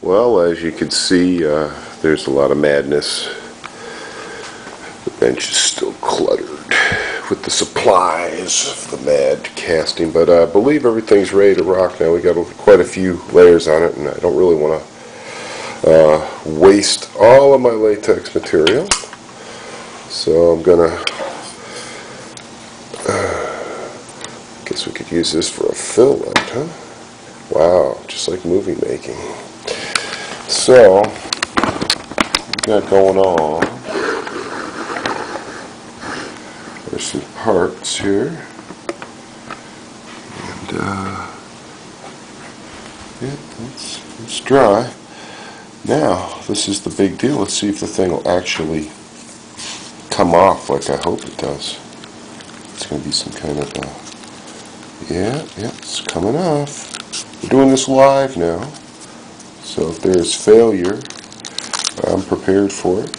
Well, as you can see, there's a lot of madness. The bench is still cluttered with the supplies of the mad casting, but I believe everything's ready to rock now. We got quite a few layers on it, and I don't really want to waste all of my latex material. So I'm gonna, guess we could use this for a fill light, huh? Wow, just like movie making. So, what we got going on, there's some parts here, and yeah, it's dry. Now, this is the big deal. Let's see if the thing will actually come off like I hope it does. It's going to be some kind of yeah, it's coming off. We're doing this live now, so if there's failure, I'm prepared for it.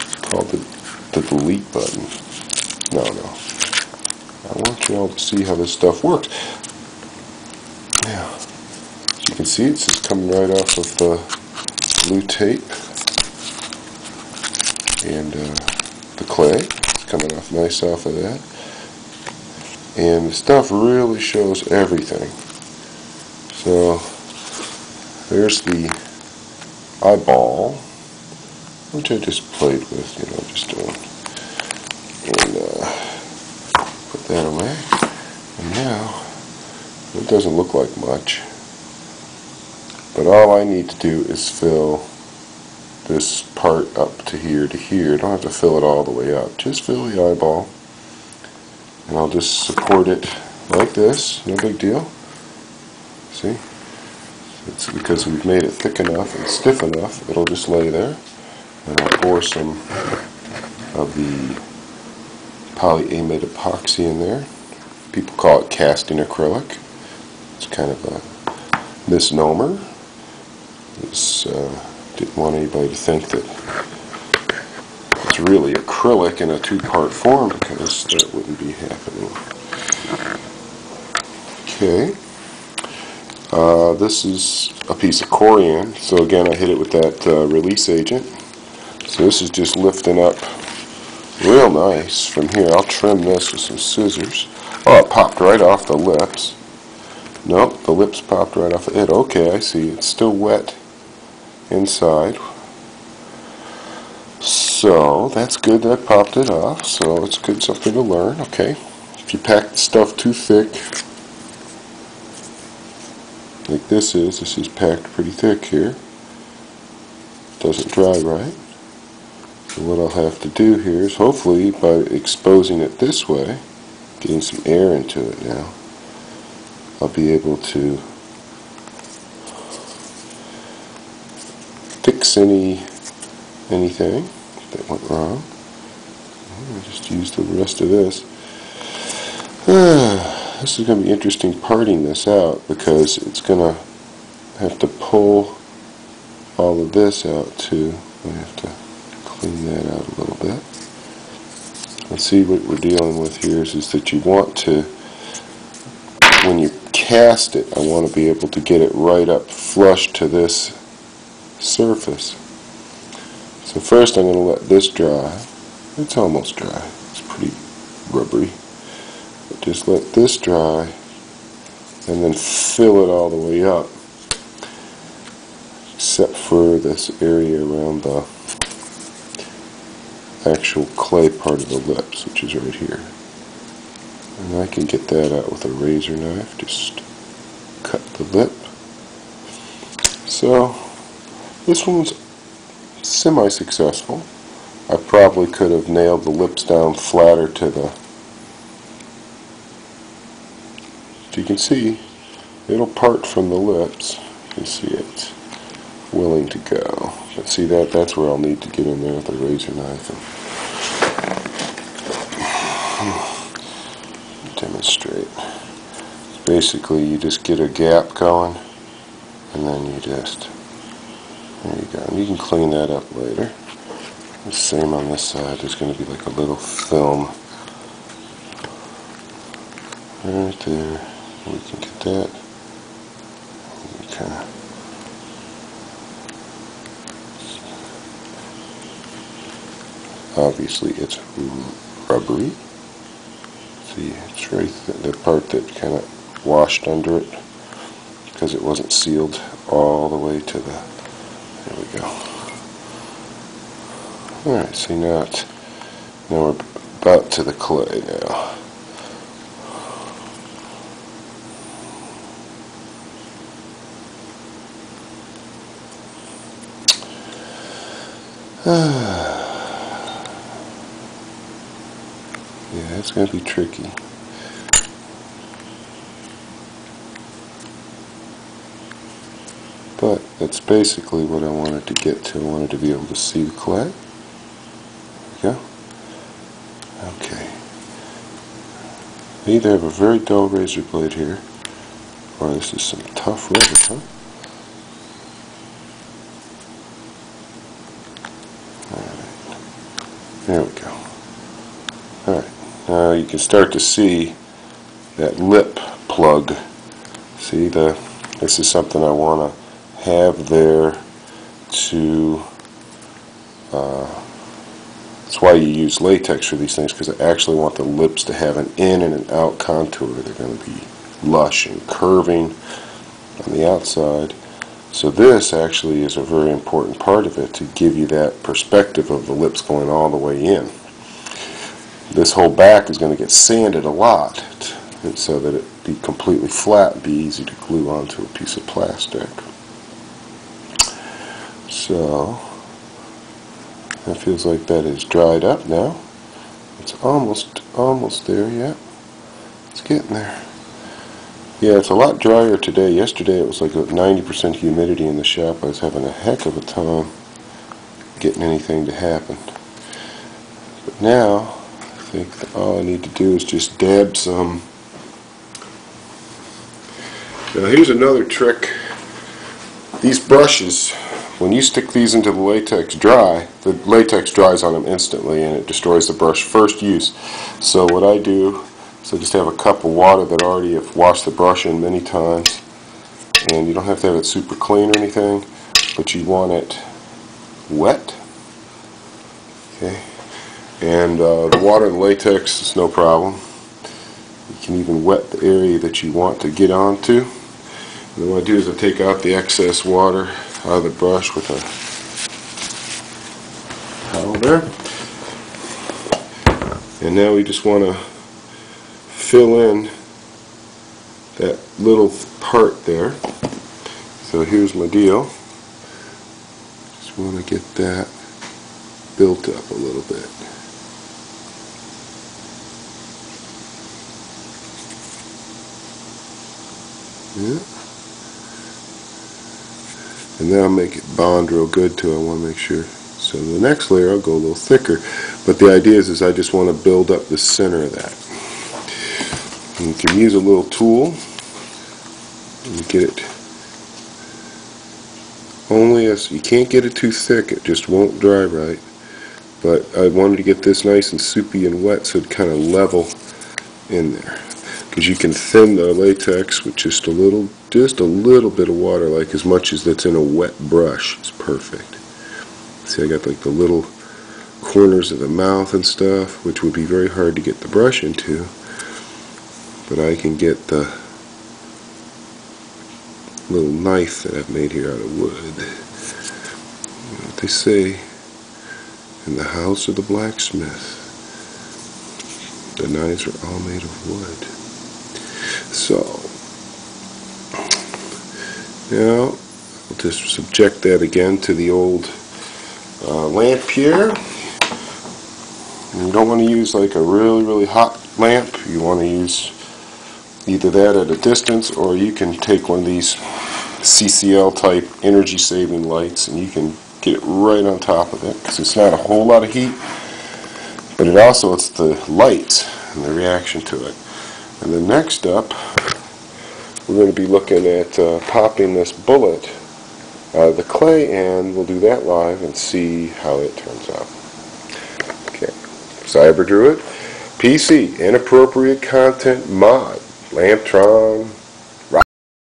It's called the delete button. No. I want you all to see how this stuff works. Now, as you can see, it's just coming right off of the blue tape. And the clay is coming off nice off of that. And the stuff really shows everything. So there's the eyeball, which I just played with, just doing. And put that away. And now, it doesn't look like much. But all I need to do is fill this part up to here to here. I don't have to fill it all the way up. Just fill the eyeball. And I'll just support it like this. No big deal. See? It's because we've made it thick enough and stiff enough, it'll just lay there. And I'll pour some of the polyamide epoxy in there. People call it casting acrylic. It's kind of a misnomer. Didn't want anybody to think that it's really acrylic in a two-part form, because that wouldn't be happening. Okay. This is a piece of corian, so again I hit it with that release agent. So this is just lifting up real nice from here. I'll trim this with some scissors. Oh, it popped right off the lips. Nope, the lips popped right off of it. Okay, I see. It's still wet inside. So that's good, that popped it off. So it's good, something to learn. Okay, if you pack the stuff too thick, like this is packed pretty thick here. Doesn't dry right. So what I'll have to do here is, hopefully by exposing it this way, getting some air into it now, I'll be able to fix anything that went wrong. I'll just use the rest of this. This is going to be interesting parting this out, because it's going to have to pull all of this out too. I have to clean that out a little bit. Let's see, what we're dealing with here is that you want to, when you cast it, I want to be able to get it right up flush to this surface. So first I'm going to let this dry. It's almost dry. It's pretty rubbery. But just let this dry and then fill it all the way up, except for this area around the actual clay part of the lips, which is right here. And I can get that out with a razor knife. Just cut the lip. So this one's semi-successful. I probably could have nailed the lips down flatter to the... As you can see, it'll part from the lips. You can see it's willing to go. But see, that's where I'll need to get in there with a razor knife and demonstrate. Basically, you just get a gap going, and then you just... There you go. And you can clean that up later. The same on this side. There's going to be like a little film right there. We can get that kind of. Obviously it's rubbery. See, it's right the part that kind of washed under it because it wasn't sealed all the way to the, there we go. Alright, see now we're about to the clay now. Yeah, it's going to be tricky. But that's basically what I wanted to get to. I wanted to be able to see the clay. There we go. Okay. I either have a very dull razor blade here, or this is some tough rubber, huh? Alright. There we go. Alright. Now you can start to see that lip plug. See, this is something I want to have there to that's why you use latex for these things, because I actually want the lips to have an in and an out contour. They're going to be lush and curving on the outside. So this actually is a very important part of it, to give you that perspective of the lips going all the way in. This whole back is going to get sanded a lot, and so that it be completely flat and be easy to glue onto a piece of plastic. So that feels like that is dried up now. It's almost there yet. It's getting there. Yeah, it's a lot drier today. Yesterday it was like 90% humidity in the shop. I was having a heck of a time getting anything to happen. But now I think that all I need to do is just dab some. Now here's another trick. These brushes, when you stick these into the latex dries on them instantly and it destroys the brush first use. So what I do is I just have a cup of water that I already have washed the brush in many times, and you don't have to have it super clean or anything, but you want it wet. Okay, and the water and latex is no problem. You can even wet the area that you want to get onto. And then what I do is I take out the excess water out of the brush with a towel there. And now we just want to fill in that little part there. So here's my deal. Just want to get that built up a little bit. Yeah. And then I'll make it bond real good too. I want to make sure. So the next layer I'll go a little thicker. But the idea is I just want to build up the center of that. And you can use a little tool and get it only as you can't get it too thick. It just won't dry right. But I wanted to get this nice and soupy and wet so it kind of level in there. Because you can thin the latex with just a little bit of water, like as much as that's in a wet brush. It's perfect. See, I got like the little corners of the mouth and stuff, which would be very hard to get the brush into, but I can get the little knife that I've made here out of wood. You know what they say, in the house of the blacksmith, the knives are all made of wood. So now I'll just subject that again to the old lamp here. And you don't want to use like a really hot lamp. You want to use either that at a distance, or you can take one of these CCL type energy saving lights and you can get it right on top of it, because it's not a whole lot of heat, but it's the light and the reaction to it. And then next up, we're going to be looking at popping this bullet out of the clay, and we'll do that live and see how it turns out. Okay, Cyber Druid, PC, Inappropriate Content Mod, Lamptron,